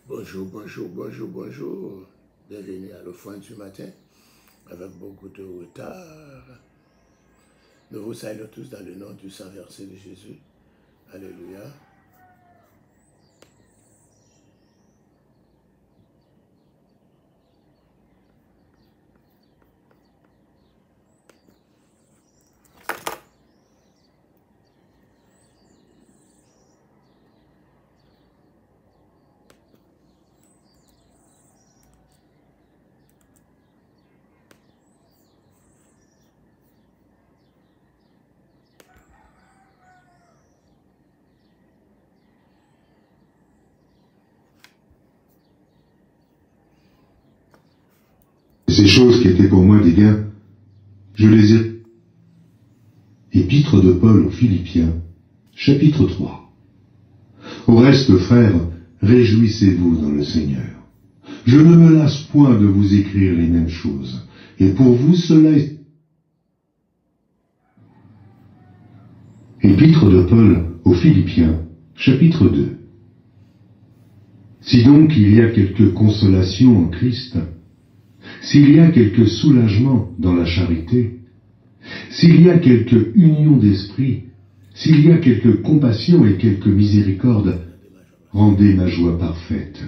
Bonjour, bonjour, bonjour, bonjour. Bienvenue à l'offrande du matin, avec beaucoup de retard. Nous vous saluons tous dans le nom du sang versé de Jésus. Alléluia. Ces choses qui étaient pour moi des gains, je les ai. Épître de Paul aux Philippiens, chapitre 3. Au reste, frères, réjouissez-vous dans le Seigneur. Je ne me lasse point de vous écrire les mêmes choses, et pour vous cela est... Épître de Paul aux Philippiens, chapitre 2. Si donc il y a quelque consolation en Christ, s'il y a quelque soulagement dans la charité, s'il y a quelque union d'esprit, s'il y a quelque compassion et quelque miséricorde, rendez ma joie parfaite.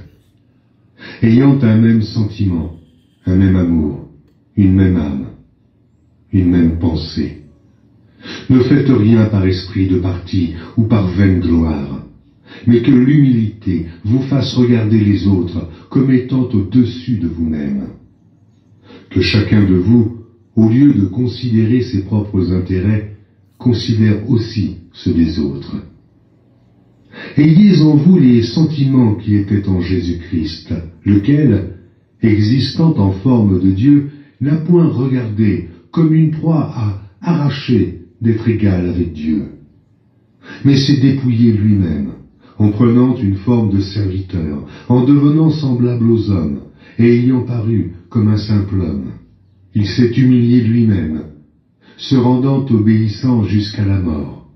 Ayant un même sentiment, un même amour, une même âme, une même pensée. Ne faites rien par esprit de parti ou par vaine gloire, mais que l'humilité vous fasse regarder les autres comme étant au-dessus de vous-même. Que chacun de vous, au lieu de considérer ses propres intérêts, considère aussi ceux des autres. Ayez en vous les sentiments qui étaient en Jésus-Christ, lequel, existant en forme de Dieu, n'a point regardé comme une proie à arracher d'être égal avec Dieu, mais s'est dépouillé lui-même, en prenant une forme de serviteur, en devenant semblable aux hommes, et ayant paru comme un simple homme. Il s'est humilié lui-même, se rendant obéissant jusqu'à la mort,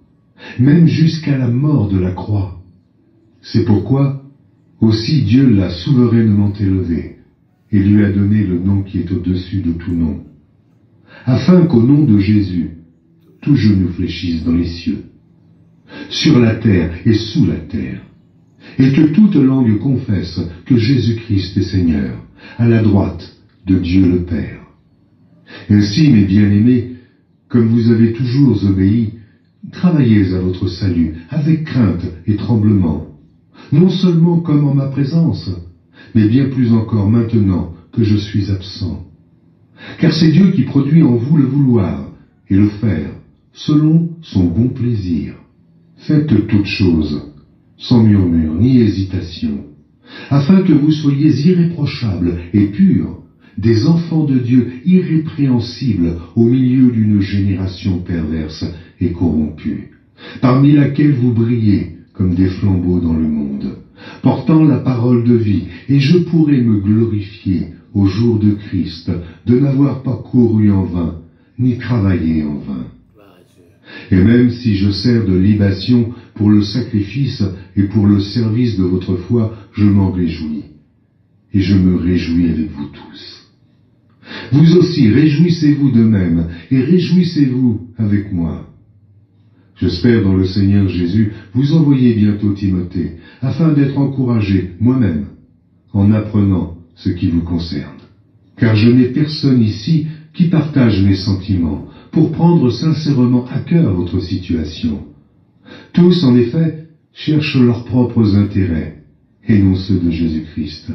même jusqu'à la mort de la croix. C'est pourquoi aussi Dieu l'a souverainement élevé, et lui a donné le nom qui est au-dessus de tout nom, afin qu'au nom de Jésus, tout genou fléchisse dans les cieux, sur la terre et sous la terre, et que toute langue confesse que Jésus-Christ est Seigneur, à la droite de Dieu le Père. Ainsi, mes bien-aimés, comme vous avez toujours obéi, travaillez à votre salut avec crainte et tremblement, non seulement comme en ma présence, mais bien plus encore maintenant que je suis absent. Car c'est Dieu qui produit en vous le vouloir et le faire, selon son bon plaisir. Faites toutes choses, sans murmure ni hésitation, afin que vous soyez irréprochables et purs, des enfants de Dieu irrépréhensibles au milieu d'une génération perverse et corrompue, parmi laquelle vous brillez comme des flambeaux dans le monde, portant la parole de vie, et je pourrai me glorifier au jour de Christ de n'avoir pas couru en vain, ni travaillé en vain. Et même si je sers de libation pour le sacrifice et pour le service de votre foi, je m'en réjouis. Et je me réjouis avec vous tous. Vous aussi, réjouissez-vous de même, et réjouissez-vous avec moi. J'espère dans le Seigneur Jésus vous envoyer bientôt Timothée, afin d'être encouragé moi-même, en apprenant ce qui vous concerne. Car je n'ai personne ici qui partage mes sentiments, pour prendre sincèrement à cœur votre situation. Tous, en effet, cherchent leurs propres intérêts, et non ceux de Jésus-Christ.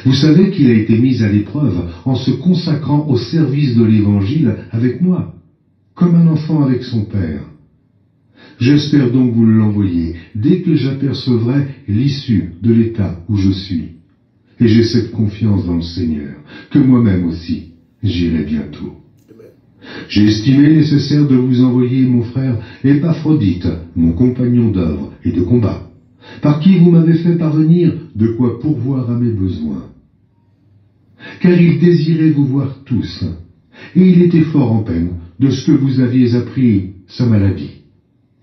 Vous savez qu'il a été mis à l'épreuve en se consacrant au service de l'Évangile avec moi, comme un enfant avec son père. J'espère donc vous l'envoyer dès que j'apercevrai l'issue de l'état où je suis. Et j'ai cette confiance dans le Seigneur, que moi-même aussi, j'irai bientôt. J'ai estimé nécessaire de vous envoyer mon frère Épaphrodite, mon compagnon d'œuvre et de combat, par qui vous m'avez fait parvenir de quoi pourvoir à mes besoins. Car il désirait vous voir tous, et il était fort en peine de ce que vous aviez appris sa maladie.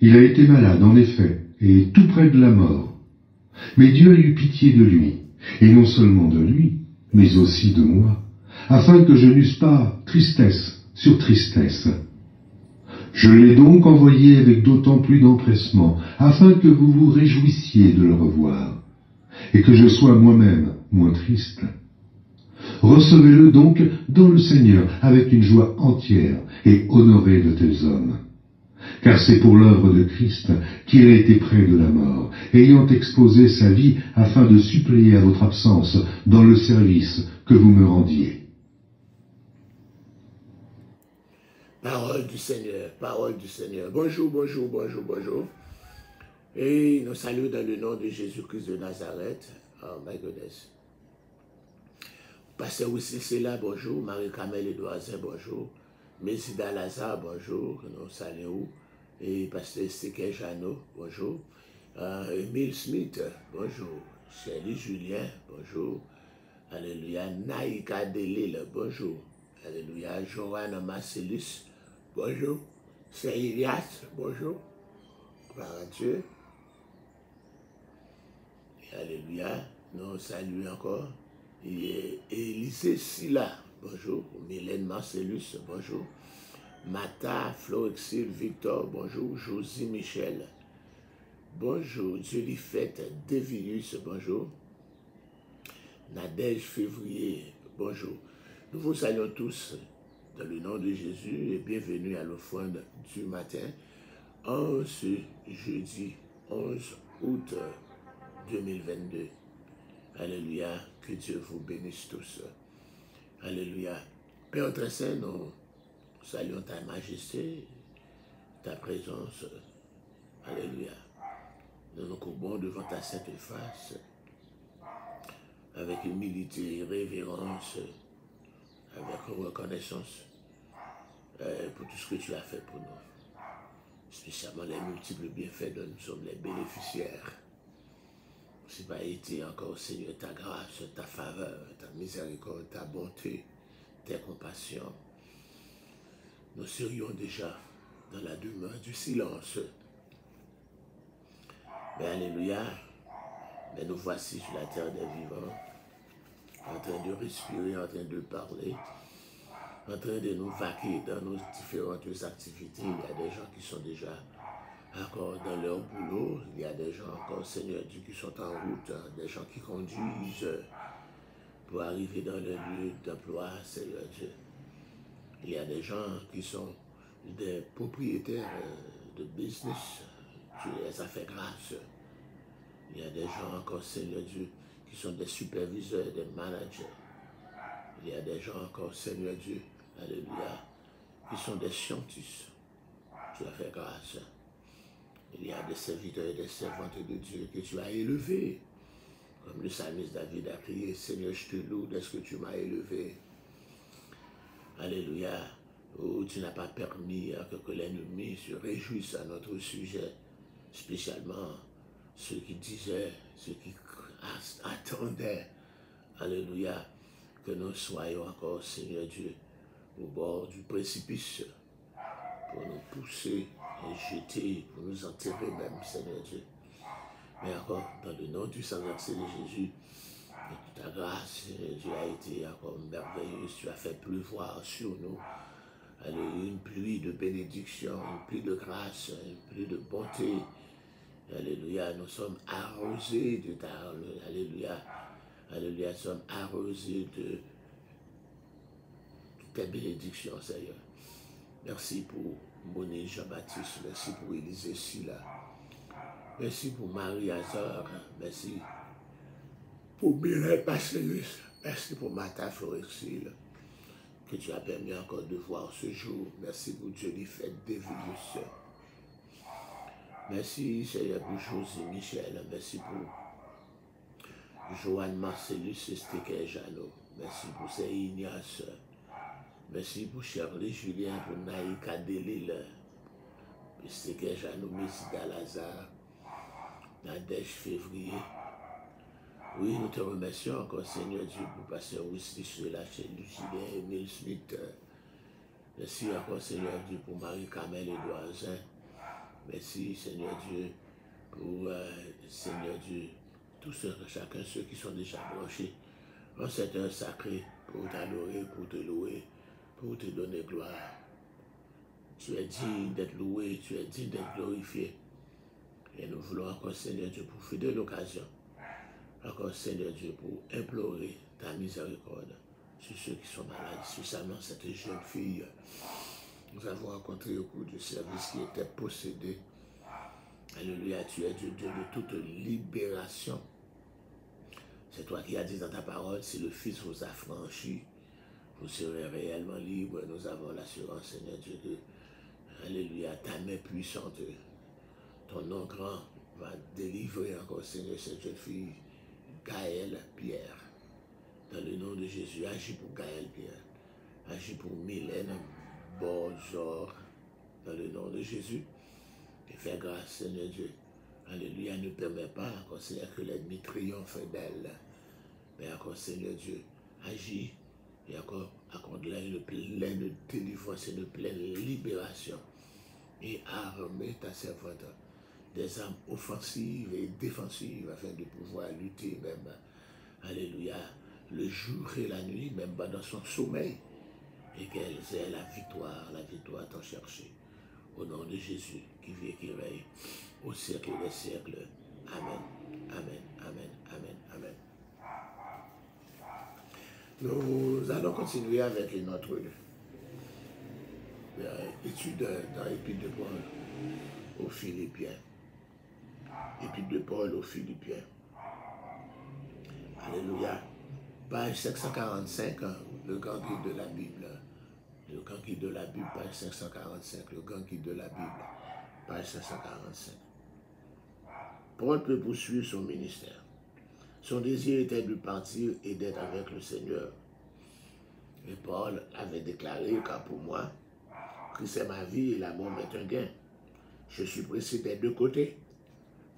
Il a été malade, en effet, et tout près de la mort. Mais Dieu a eu pitié de lui, et non seulement de lui, mais aussi de moi, afin que je n'eusse pas tristesse sur tristesse. Je l'ai donc envoyé avec d'autant plus d'empressement, afin que vous vous réjouissiez de le revoir, et que je sois moi-même moins triste. Recevez-le donc dans le Seigneur avec une joie entière et honorez de tels hommes. Car c'est pour l'œuvre de Christ qu'il a été près de la mort, ayant exposé sa vie afin de suppléer à votre absence dans le service que vous me rendiez. Parole du Seigneur, parole du Seigneur. Bonjour, bonjour, bonjour, bonjour. Et nous saluons dans le nom de Jésus-Christ de Nazareth. Oh my goodness. Pasteur aussi, c'est là, bonjour. Marie-Camille Edouardin, bonjour. Mésida Lazare, bonjour. Nous saluons. Et Pasteur Stéké Jeannot, bonjour. Emile Smith, bonjour. Chélie Julien, bonjour. Alléluia. Naïka Delil, bonjour. Alléluia. Joanne Marcellus, bonjour. C'est Ilias, bonjour. Gloire à Dieu. Et alléluia. Nous saluons encore. Et Élisée Silla, bonjour. Mylène Marcellus, bonjour. Mata, Florexil, Victor, bonjour. Josie Michel, bonjour. Julifette Devinus, bonjour. Nadège Février, bonjour. Nous vous saluons tous dans le nom de Jésus et bienvenue à l'offrande du matin en ce jeudi 11 août 2022. Alléluia, que Dieu vous bénisse tous. Alléluia. Père très saint, nous saluons ta majesté, ta présence. Alléluia. Nous nous courbons devant ta sainte face avec humilité, révérence, avec reconnaissance pour tout ce que tu as fait pour nous. Spécialement les multiples bienfaits dont nous sommes les bénéficiaires. Si pas été encore, Seigneur, ta grâce, ta faveur, ta miséricorde, ta bonté, tes compassions, nous serions déjà dans la demeure du silence. Mais alléluia, mais nous voici sur la terre des vivants, en train de respirer, en train de parler, en train de nous vaquer dans nos différentes activités. Il y a des gens qui sont déjà encore dans leur boulot, il y a des gens encore, Seigneur Dieu, qui sont en route, des gens qui conduisent pour arriver dans le lieu d'emploi, Seigneur Dieu. Il y a des gens qui sont des propriétaires de business, tu les as fait grâce. Il y a des gens encore, Seigneur Dieu, qui sont des superviseurs, des managers. Il y a des gens encore, Seigneur Dieu, alléluia, qui sont des scientifiques. Tu as fait grâce. Il y a des serviteurs et des servantes de Dieu que tu as élevés. Comme le psalmiste David a crié, Seigneur, je te loue de ce que tu m'as élevé. Alléluia. Oh, tu n'as pas permis que l'ennemi se réjouisse à notre sujet, spécialement ceux qui disaient, ceux qui attendaient, alléluia, que nous soyons encore, Seigneur Dieu, au bord du précipice pour nous pousser et jeter, pour nous enterrer même, Seigneur Dieu. Mais encore, dans le nom du sang versé de Jésus, ta grâce, Seigneur Dieu, a été encore merveilleuse. Tu as fait pleuvoir sur nous. Alléluia, une pluie de bénédiction, une pluie de grâce, une pluie de bonté. Alléluia, nous sommes arrosés de ta... Alléluia, alléluia, nous sommes arrosés de tes bénédictions, Seigneur. Merci pour Monique Jean-Baptiste, merci pour Élisée Silla, merci pour Marie-Azor, merci pour Mireille Marcellus, merci pour Martha Florexil, que tu as permis encore de voir ce jour. Merci pour Jennifer Devilus. Merci Seigneur pour Josie Michel, merci pour Joanne Marcellus et Stéké Jeannot, merci pour Ignace. Merci pour Shirley Julien, pour Naïka Delil, pour Stéké Jeannot, Mésida Lazare, Nadège Février. Oui, nous te remercions encore, Seigneur Dieu, pour Pasteur Wesley Sula, Chélie Julien, Emile Smith. Merci encore, Seigneur Dieu, pour Marie-Camille Edouardin. Merci, Seigneur Dieu, pour Seigneur Dieu, tous ceux, chacun ceux qui sont déjà branchés en cette heure sacrée pour t'adorer, pour te louer, pour te donner gloire. Tu es digne d'être loué, tu es digne d'être glorifié. Et nous voulons encore, Seigneur Dieu, pour faire de l'occasion, encore, Seigneur Dieu, pour implorer ta miséricorde sur ceux qui sont malades, spécialement cette jeune fille. Nous avons rencontré au cours du service qui était possédée. Alléluia, tu es Dieu, Dieu de toute libération. C'est toi qui as dit dans ta parole, si le Fils vous a franchi, vous serez réellement libre. Nous avons l'assurance, Seigneur Dieu, que, alléluia, ta main puissante, ton nom grand va délivrer encore, Seigneur, cette jeune fille, Gaëlle Pierre. Dans le nom de Jésus, agis pour Gaëlle Pierre. Agis pour Mylène Bonjour. Dans le nom de Jésus. Et fais grâce, Seigneur Dieu. Alléluia, ne permet pas encore, Seigneur, que l'ennemi triomphe d'elle. Mais encore, Seigneur Dieu, agis et encore accorde-la une pleine délivrance, une pleine libération. Et arme ta servante des armes offensives et défensives afin de pouvoir lutter même, alléluia, le jour et la nuit, même dans son sommeil, et qu'elle ait la victoire t'en chercher. Au nom de Jésus, qui vit et qui règne au siècle des siècles. Amen, amen, amen, amen, amen. Nous allons continuer avec notre étude dans l'Épître de Paul aux Philippiens. Épître de Paul aux Philippiens. Alléluia. Page 545, le grand guide de la Bible. Le grand guide de la Bible, page 545. Le grand guide de la Bible, page 545. Paul peut poursuivre son ministère. Son désir était de partir et d'être avec le Seigneur. Et Paul avait déclaré, car pour moi, Christ est ma vie et la mort m'est un gain. Je suis pressé des deux côtés.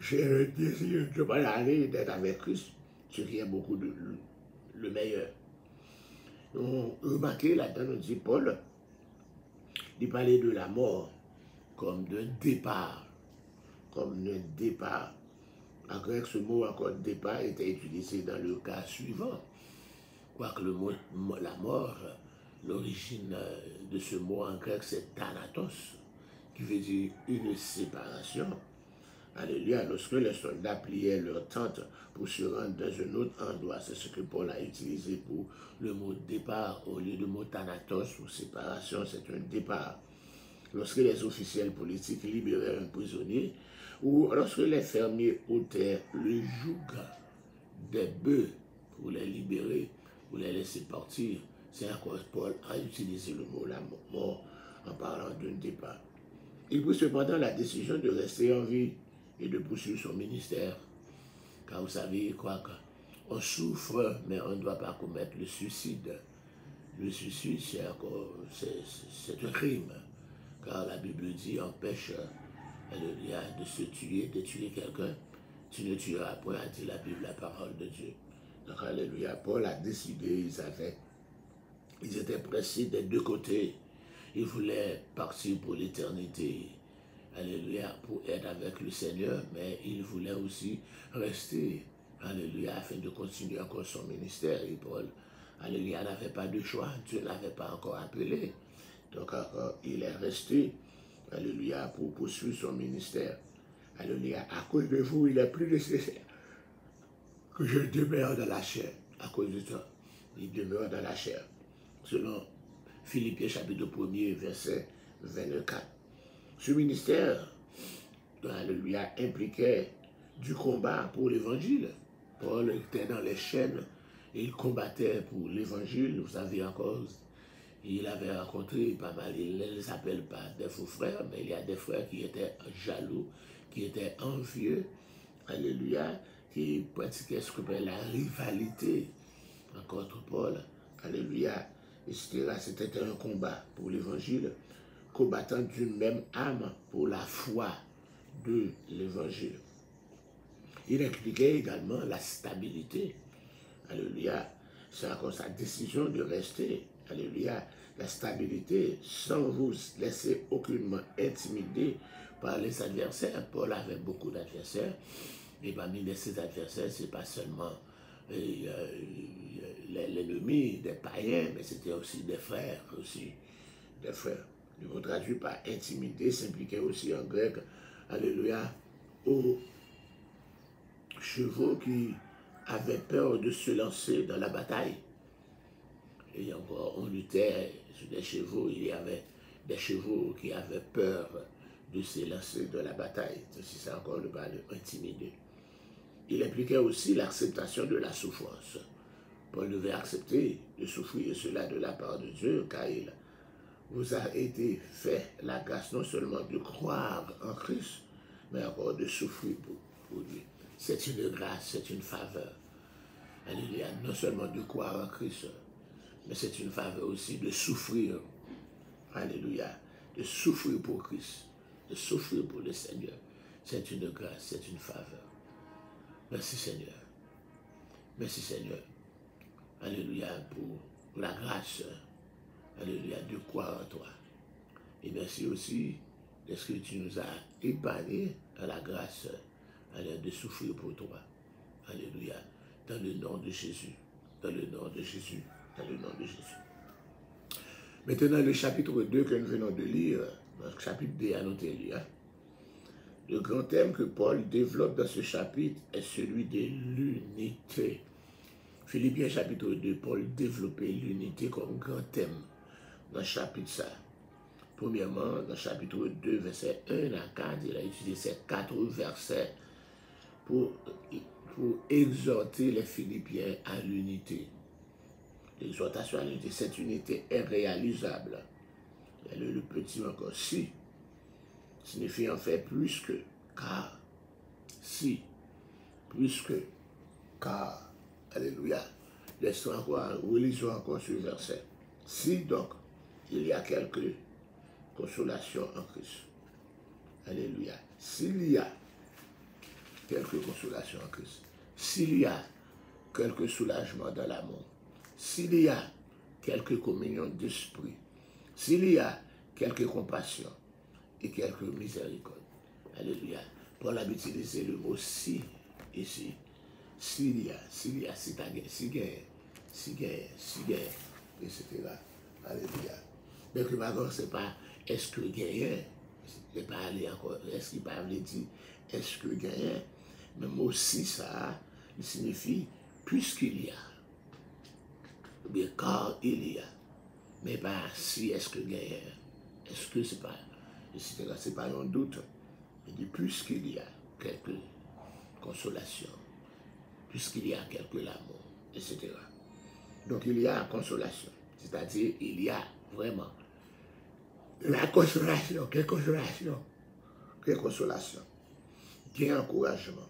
J'ai le désir de m'en aller et d'être avec Christ, ce qui est beaucoup le meilleur. Donc, remarquez là-dedans, nous dit Paul, il parlait de la mort comme d'un départ. Comme d'un départ. En grec, ce mot encore départ était utilisé dans le cas suivant. Quoique le mot, la mort, l'origine de ce mot en grec, c'est thanatos, qui veut dire une séparation. Alléluia, lorsque les soldats pliaient leur tente pour se rendre dans un autre endroit, c'est ce que Paul a utilisé pour le mot départ. Au lieu du mot thanatos ou séparation, c'est un départ. Lorsque les officiels politiques libéraient un prisonnier, ou lorsque les fermiers ôtaient le joug des bœufs pour les libérer, pour les laisser partir, c'est à cause Paul a utilisé le mot la mort en parlant d'un départ. Il prit cependant la décision de rester en vie et de poursuivre son ministère. Car vous savez quoi, on souffre, mais on ne doit pas commettre le suicide. Le suicide, c'est un crime. Car la Bible dit, empêche de se tuer, de tuer quelqu'un. Tu ne tueras point, a dit la Bible, la parole de Dieu. Donc, alléluia, Paul a décidé, ils étaient pressés des deux côtés. Ils voulaient partir pour l'éternité. Alléluia, pour être avec le Seigneur, mais il voulait aussi rester, alléluia, afin de continuer encore son ministère. Et Paul, alléluia, n'avait pas de choix, Dieu n'avait pas encore appelé. Donc encore, il est resté, alléluia, pour poursuivre son ministère. Alléluia, à cause de vous, il est plus nécessaire que je demeure dans la chair. À cause de ça, il demeure dans la chair. Selon Philippiens chapitre 1er, verset 24. Ce ministère, alléluia, impliquait du combat pour l'évangile. Paul était dans les chaînes et il combattait pour l'évangile. Vous savez encore, il avait rencontré pas mal, il ne les appelle pas des faux frères, mais il y a des frères qui étaient jaloux, qui étaient envieux, alléluia, qui pratiquaient ce qu'on appelle la rivalité contre Paul, alléluia, etc. C'était un combat pour l'évangile, combattant d'une même âme pour la foi de l'évangile. Il impliquait également la stabilité, alléluia, c'est encore sa décision de rester, alléluia, la stabilité sans vous laisser aucunement intimider par les adversaires. Paul avait beaucoup d'adversaires, Et parmi ses adversaires, ce n'est pas seulement l'ennemi des païens, mais c'était aussi des frères, aussi. Des frères. Le mot traduit par intimider s'impliquait aussi en grec, alléluia, aux chevaux qui avaient peur de se lancer dans la bataille. Et encore, on luttait sur des chevaux, il y avait des chevaux qui avaient peur de se lancer dans la bataille. C'est encore le parler intimider. Il impliquait aussi l'acceptation de la souffrance. Paul devait accepter de souffrir cela de la part de Dieu, car il vous a été fait la grâce non seulement de croire en Christ, mais encore de souffrir pour lui. C'est une grâce, c'est une faveur. Alléluia. Non seulement de croire en Christ, mais c'est une faveur aussi de souffrir. Alléluia. De souffrir pour Christ, de souffrir pour le Seigneur. C'est une grâce, c'est une faveur. Merci Seigneur. Merci Seigneur. Alléluia pour la grâce. Alléluia, de croire en toi. Et merci aussi de ce que tu nous as épargné à la grâce de souffrir pour toi. Alléluia. Dans le nom de Jésus. Dans le nom de Jésus. Dans le nom de Jésus. Maintenant, le chapitre 2 que nous venons de lire, le chapitre 2 à noter lire. Le grand thème que Paul développe dans ce chapitre est celui de l'unité. Philippiens chapitre 2, Paul développait l'unité comme grand thème dans le chapitre ça. Premièrement, dans le chapitre 2, verset 1 à 4, il a utilisé ces 4 versets pour exhorter les Philippiens à l'unité. L'exhortation à l'unité, cette unité est réalisable. Et le petit encore, si, signifie en fait plus que, car, si, plus que, car, alléluia. Laissons encore, relisons encore ce verset. Si donc, il y a quelque consolation en Christ. Alléluia. S'il y a quelque consolation en Christ, s'il y a quelque soulagement dans l'amour, s'il y a quelque communion d'esprit, s'il y a quelque compassion et quelque miséricorde. Alléluia. Paul a utilisé le mot si ici. S'il y a, si etc. Alléluia. Donc, maintenant, ce n'est pas est-ce que gagne, je ne vais pas aller encore, est-ce qu'il va dire est-ce que gagne, mais aussi ça, il signifie puisqu'il y a, ou bien car il y a, mais pas si est-ce que gagne, est-ce que c'est pas, etc. C'est pas un doute, il dit puisqu'il y a quelque consolation, puisqu'il y a quelque l'amour, etc. Donc il y a consolation, c'est-à-dire il y a vraiment la consolation, quelle consolation, quelle consolation, quel encouragement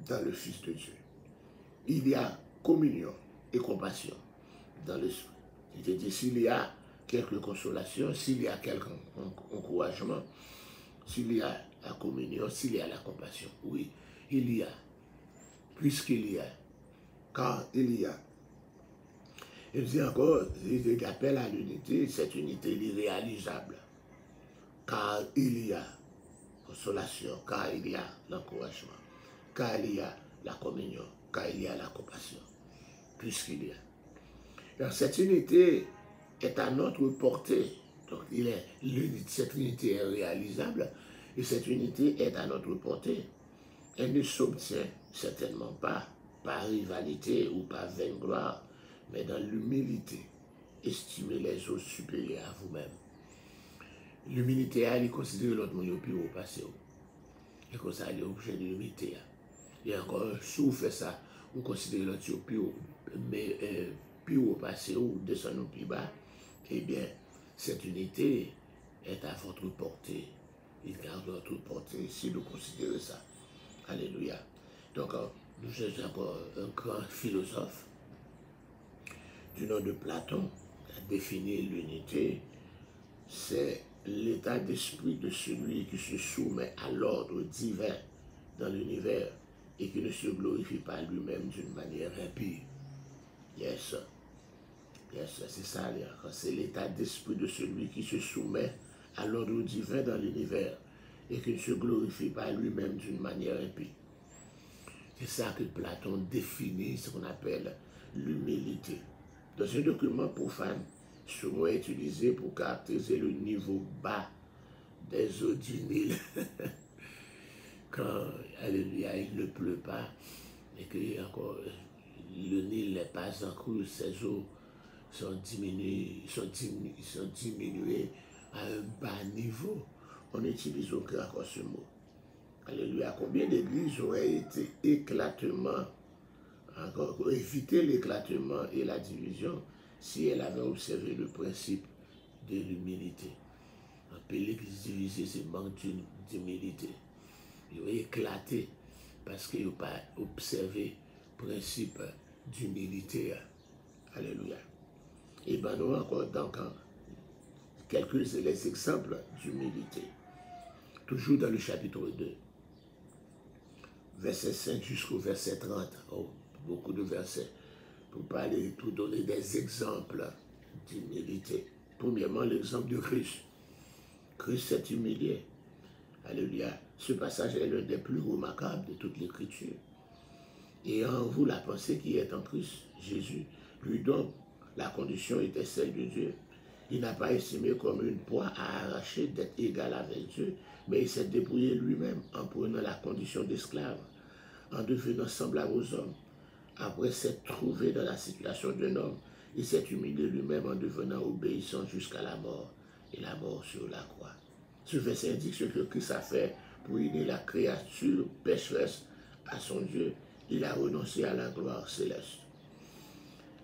dans le Fils de Dieu. Il y a communion et compassion dans l'esprit. Il te dit s'il y a quelque consolation, s'il y a quelque encouragement, s'il y a la communion, s'il y a la compassion. Oui, il y a, puisqu'il y a, car il y a. Il dit encore, il appelle à l'unité, cette unité irréalisable. Car il y a consolation, car il y a l'encouragement, car il y a la communion, car il y a la compassion, puisqu'il y a. Alors, cette unité est à notre portée. Donc, cette unité est réalisable et cette unité est à notre portée. Elle ne s'obtient certainement pas par rivalité ou par vaine gloire, mais dans l'humilité. Estimez les autres supérieurs à vous-même. L'humilité, elle considère l'autre monde plus haut passé. Et comme ça, elle est obligée de l'humilité. Et encore, si vous faites ça, vous considérez l'autre plus haut, mais plus haut passé ou descendre plus bas, eh bien, cette unité est à votre portée. Il garde votre portée si vous considérez ça. Alléluia. Donc, nous sommes encore un grand philosophe du nom de Platon qui a défini l'unité. C'est l'état d'esprit de celui qui se soumet à l'ordre divin dans l'univers et qui ne se glorifie pas lui-même d'une manière impie. Yes, c'est ça, c'est l'état d'esprit de celui qui se soumet à l'ordre divin dans l'univers et qui ne se glorifie pas lui-même d'une manière impie. C'est ça que Platon définit, ce qu'on appelle l'humilité. Dans un document profane, souvent utilisé pour caractériser le niveau bas des eaux du Nil. Quand, alléluia, il ne pleut pas et que encore le Nil n'est pas en crue, ses eaux sont diminuées à un bas niveau. On utilise encore ce mot. Alléluia. Combien d'églises auraient été éclatement, encore pour éviter l'éclatement et la division, si elles avaient observé le principe de l'humilité. Un peu l'église divisée, c'est manque d'humilité. Ils ont éclaté parce qu'ils n'ont pas observé le principe d'humilité. Alléluia. Et bien nous encore donc quelques les exemples d'humilité. Toujours dans le chapitre 2, verset 5 jusqu'au verset 30. Oh, beaucoup de versets pour parler, pour donner des exemples d'humilité. Premièrement, l'exemple de Christ. Christ s'est humilié. Alléluia. Ce passage est l'un des plus remarquables de toute l'Écriture. Et en vous, la pensée qui est en Christ, Jésus, lui donc, la condition était celle de Dieu. Il n'a pas estimé comme une proie à arracher d'être égal avec Dieu, mais il s'est dépouillé lui-même en prenant la condition d'esclave, en devenant semblable aux hommes. Après s'être trouvé dans la situation d'un homme, il s'est humilié lui-même en devenant obéissant jusqu'à la mort, et la mort sur la croix. Ce verset indique ce que Christ a fait pour unir la créature pécheresse à son Dieu. Il a renoncé à la gloire céleste.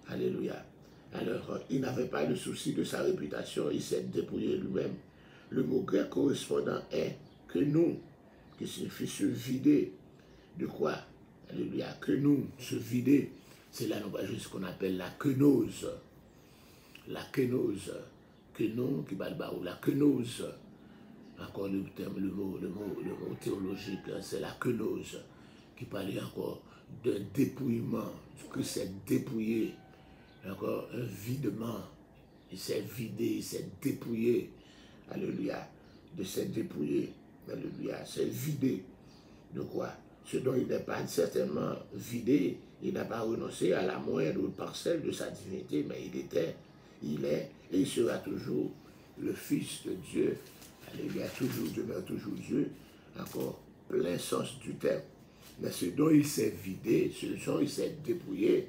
Alléluia. Alors, il n'avait pas le souci de sa réputation, il s'est dépouillé lui-même. Le mot grec correspondant est que nous, qui signifie se vider. De quoi? Alléluia. Que nous, se vider. C'est là ce qu'on appelle la kénose. La kénose. Kénon, qui balba, ou la kénose. Encore le terme, le mot théologique, c'est la kénose, qui parlait encore d'un dépouillement. Christ s'est dépouillé. Encore un videment. Il s'est vidé, il s'est dépouillé. Alléluia. De s'être dépouillé. Alléluia. C'est vidé. De quoi? Ce dont il n'est pas certainement vidé. Il n'a pas renoncé à la moindre parcelle de sa divinité, mais il est et il sera toujours le Fils de Dieu. Alléluia. Toujours, demeure toujours Dieu. Encore plein sens du terme. Mais ce dont il s'est vidé, ce dont il s'est dépouillé.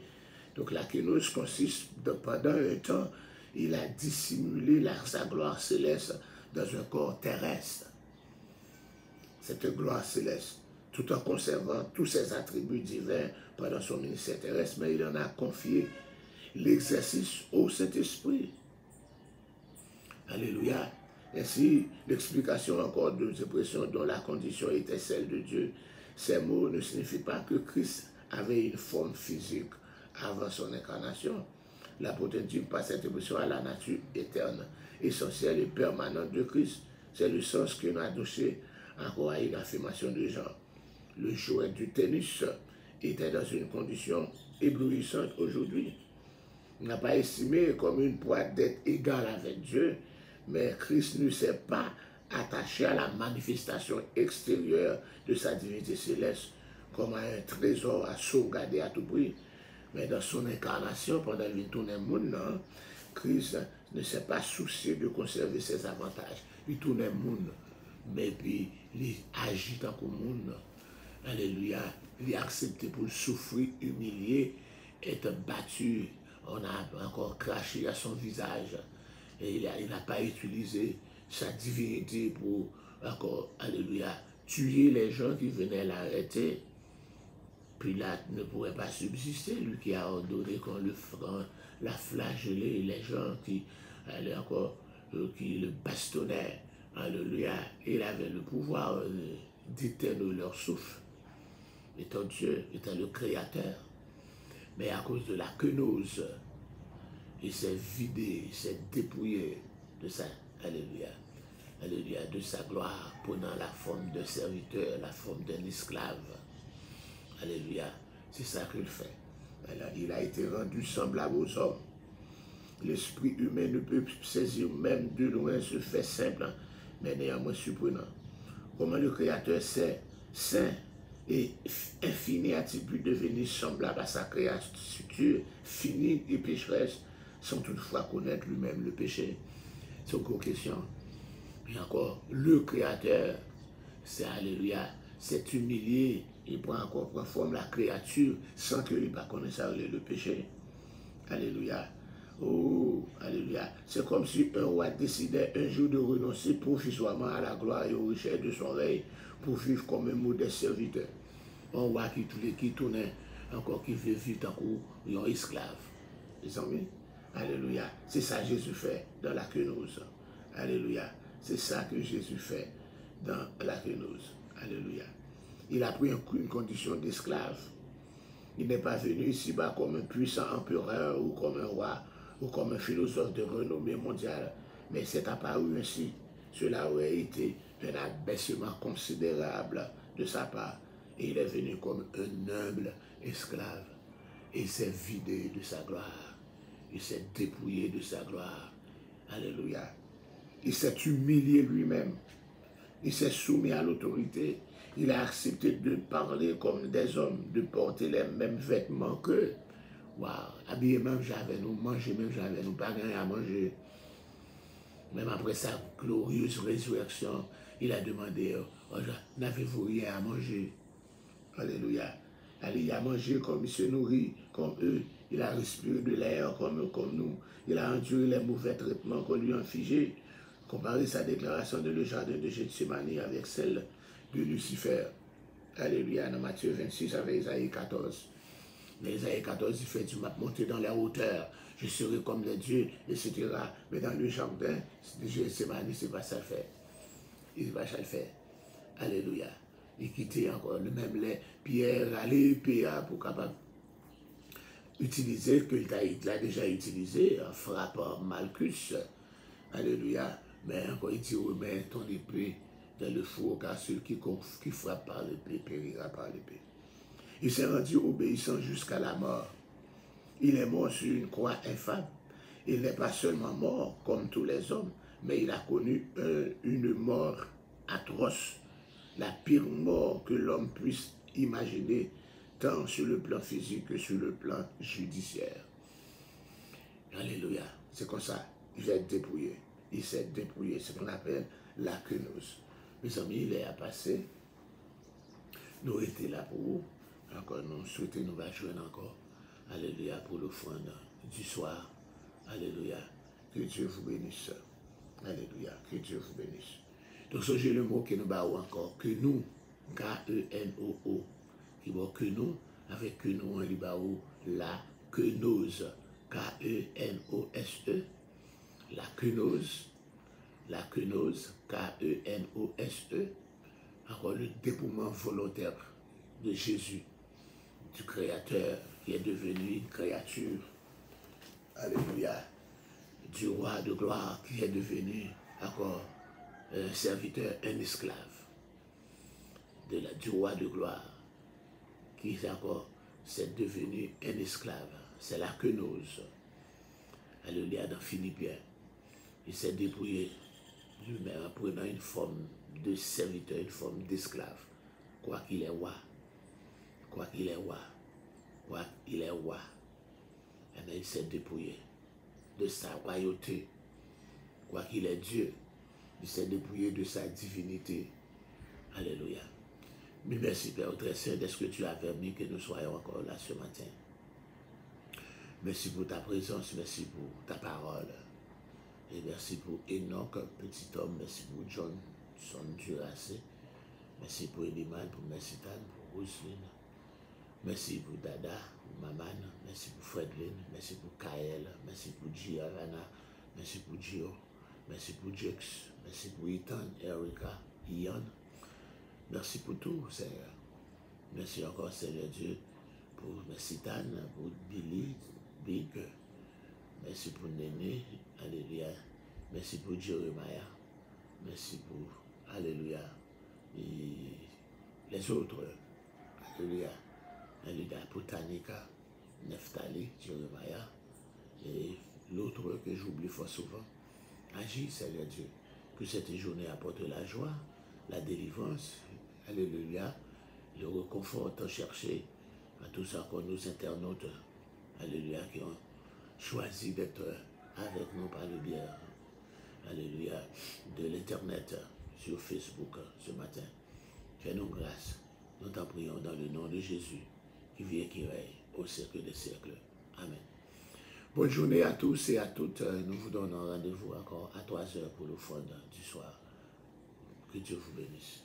Donc la kénose consiste, pendant un temps, il a dissimulé sa gloire céleste dans un corps terrestre. Cette gloire céleste, tout en conservant tous ses attributs divins pendant son ministère terrestre, mais il en a confié l'exercice au Saint-Esprit. Alléluia. Ainsi, l'explication encore de l'expression dont la condition était celle de Dieu, ces mots ne signifient pas que Christ avait une forme physique avant son incarnation. L'apôtre dit par cette expression à la nature éterne, essentielle et permanente de Christ. C'est le sens qu'on a touché encore à une affirmation de Jean. Le joueur du tennis était dans une condition éblouissante aujourd'hui. Il n'a pas estimé comme une proie d'être égal avec Dieu, mais Christ ne s'est pas attaché à la manifestation extérieure de sa divinité céleste comme à un trésor à sauvegarder à tout prix. Mais dans son incarnation, pendant qu'il tournait le monde, Christ ne s'est pas soucié de conserver ses avantages. Il tournait le monde, mais puis il agit dans le monde. Alléluia. Il a accepté pour souffrir, humilier, être battu. On a encore craché à son visage. Et il n'a pas utilisé sa divinité pour encore, alléluia, tuer les gens qui venaient l'arrêter. Pilate ne pourrait pas subsister, lui qui a ordonné qu'on la flagellait, les gens qui allaient encore, qui le bastonnaient. Alléluia. Il avait le pouvoir d'éteindre leur souffle. Étant Dieu, étant le Créateur. Mais à cause de la kénose, il s'est vidé, il s'est dépouillé de sa, alléluia, alléluia, de sa gloire, prenant la forme d'un serviteur, la forme d'un esclave. Alléluia, c'est ça qu'il fait. Alors, il a été rendu semblable aux hommes. L'esprit humain ne peut saisir même de loin ce fait simple, mais néanmoins surprenant. Comment le Créateur sait, saint, Et infini a-t-il pu devenir semblable à sa créature, finie et pécheresse, sans toutefois connaître lui-même le péché? C'est une question. Puis encore, le Créateur, c'est Alléluia, s'est humilié, il prend encore pour forme la créature, sans qu'il ne connaisse le péché. Alléluia. Oh, Alléluia. C'est comme si un roi décidait un jour de renoncer provisoirement à la gloire et aux richesses de son règne pour vivre comme un modeste serviteur. Un roi qui tournait encore, qui veut vivre en un esclave. Les amis, Alléluia. C'est ça que Jésus fait dans la quenouze. Alléluia. C'est ça que Jésus fait dans la quenouze. Alléluia. Il a pris une condition d'esclave. Il n'est pas venu ici-bas comme un puissant empereur ou comme un roi ou comme un philosophe de renommée mondiale. Mais c'est apparu ainsi. Cela aurait été un abaissement considérable de sa part. Et il est venu comme un humble esclave. Et il s'est vidé de sa gloire. Il s'est dépouillé de sa gloire. Alléluia. Il s'est humilié lui-même. Il s'est soumis à l'autorité. Il a accepté de parler comme des hommes, de porter les mêmes vêtements qu'eux. Waouh, habiller même avec nous, manger même avec nous, pas rien à manger. Même après sa glorieuse résurrection, il a demandé, n'avez-vous rien à manger? Alléluia. Il a mangé comme il se nourrit, comme eux. Il a respiré de l'air comme nous. Il a enduré les mauvais traitements qu'on lui a infligés. Comparez sa déclaration de le jardin de Gethsémani avec celle de Lucifer. Alléluia, dans Matthieu 26 avec Isaïe 14. Mais Isaïe 14, il fait, tu m'as monté dans la hauteur, je serai comme les dieux, etc. Mais dans le jardin de Gethsémani, c'est pas ça le fait. Il va ça le faire. Alléluia. Il quittait encore le même lait, pierre à l'épée pour capable utiliser, qu'il a déjà utilisé, en frappant Malchus. Alléluia. Mais encore, il dit, remets ton épée dans le four, car celui qui frappe par l'épée périra par l'épée. Il s'est rendu obéissant jusqu'à la mort. Il est mort sur une croix infâme. Il n'est pas seulement mort comme tous les hommes, mais il a connu une mort atroce, la pire mort que l'homme puisse imaginer, tant sur le plan physique que sur le plan judiciaire. Alléluia. C'est comme ça. Il s'est dépouillé. Il s'est dépouillé. C'est ce qu'on appelle la quenouze. Mes amis, il est à passer. Nous étions là pour vous. Encore, nous souhaitons nous joindre encore. Alléluia pour l'offrande du soir. Alléluia. Que Dieu vous bénisse. Alléluia. Que Dieu vous bénisse. Donc, ce j'ai le mot que nous avons encore. Que nous, K-E-N-O-O. Qui va que nous, avec que nous, on lui la quenouze. K-E-N-O-S-E. La quenouze, K-E-N-O-S-E, encore le dépouillement volontaire de Jésus, du Créateur, qui est devenu une créature, alléluia, du roi de gloire, qui est devenu encore un serviteur, un esclave, du roi de gloire, qui est encore, c'est devenu un esclave, c'est la quenouze, alléluia, dans Philippiens. Il s'est dépouillé lui-même en prenant une forme de serviteur, une forme d'esclave. Quoi qu'il est roi, quoi qu'il est roi, quoi qu'il est roi, il s'est dépouillé de sa royauté. Quoi qu'il est Dieu, il s'est dépouillé de sa divinité. Alléluia. Mais merci Père très saint, est-ce que tu as permis que nous soyons encore là ce matin? Merci pour ta présence, merci pour ta parole. Et merci pour Enoch, petit homme. Merci pour John, son Duracé. Merci pour Eliman, pour Messitan, pour Roselyne. Merci pour Dada, pour Maman. Merci pour Fredlin. Merci pour Kael. Merci pour Giovanna. Merci pour Gio. Merci pour Jex. Merci pour Ethan, Erika, Ian. Merci pour tout, Seigneur. Merci encore, Seigneur Dieu, pour Messitan, pour Billy, Big. Merci pour Néné, alléluia. Merci pour Jeremiah. Merci pour, alléluia, et les autres, alléluia. Alléluia pour Tanika, Neftali, Jeremiah, et l'autre que j'oublie fort souvent. Agis, Seigneur Dieu, que cette journée apporte la joie, la délivrance, alléluia, de réconfort cherché à tous encore nos internautes, alléluia, qui ont choisi d'être avec nous par le biais, alléluia, de l'Internet sur Facebook ce matin. Fais-nous grâce. Nous t'en prions dans le nom de Jésus, qui vit et qui règne au siècle des siècles. Amen. Bonne journée à tous et à toutes. Nous vous donnons rendez-vous encore à 3 heures pour le fond du soir. Que Dieu vous bénisse.